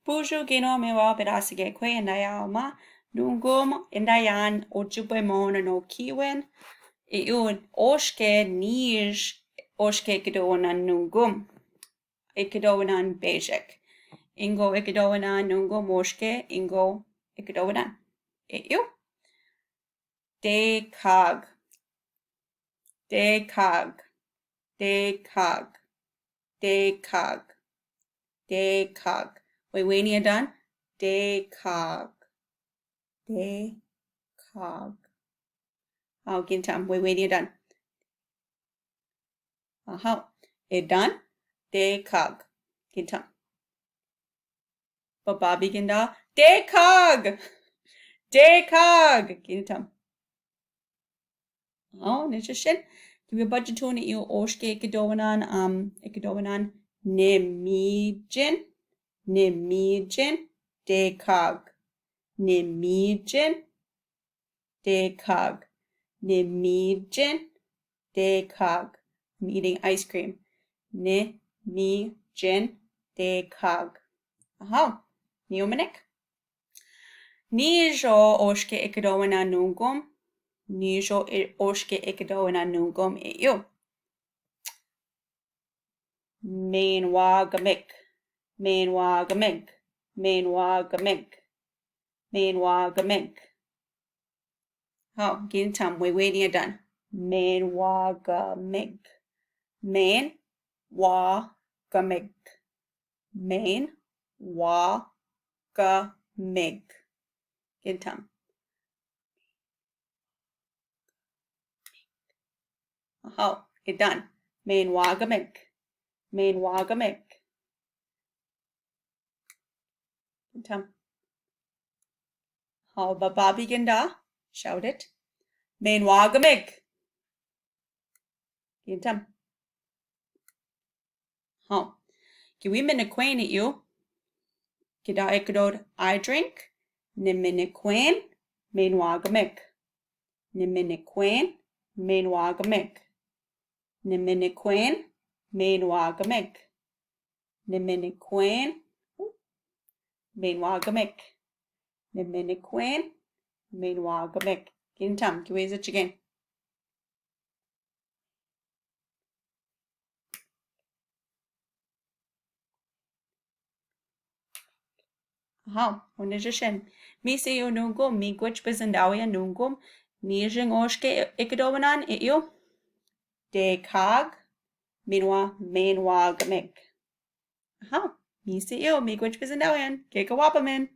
Pujo gino mewa berasige kwe endayama. Nungum endayan ojupe mona no kiwen. Iun oshke nij oshke kidowanan nungum. Ikidowanan bejek. Ingo ikidowanan nungum oshke ingo ikidowanan. Iu. Dekaag. Dekaag. Dekaag. Dekaag. Dekaag. Wait, when you're done. Dekaag. Dekaag. Oh, gintam. Wait, when you're done. Aha. It done. Dekaag. Gintam. Bababi ginda. Dekaag. Dekaag. Gintam. Oh, nishishin. Give you budget tune you oshke ikadowanan nemijin. Nemijin. Dekaag. Nemijin. Dekaag. Nemijin. Dekaag. I'm eating ice cream. Nemijin. Dekaag. Aha. Niumanik. Nijo oshke ikadowanan nungum. Nijo oshke ikadowanan nungum eu. Menwaagamig. Menwaagamig. Menwaagamig. Menwaagamig. Oh, gintam, we waiting you're done. Menwaagamig. Menwaagamig. Menwaagamig. Gintam. Oh, it done. Menwaagamig. Menwaagamig. Gintam. Oh, bababi ginda. Shout it. Menwaagamig. Gintam. Oh. Giwimin acquaint at you. Gida ikadod I drink. Niminakwain. Menwaagamig. Niminakwain. Menwaagamig. Niminakwain. Menwaagamig. Niminakwain. Menwaagamig. Niminakwain. Menwaagamig. Gintam. Giwiz it again. Aha, unishishin. Mi se yo nungum, mi gwich bizandawiya nungum, nijing oshke ikadowanan eu. Dekaag. Menwaagamig. Aha, mi se yo, mi gwich bizandawiyan, kikawapamin.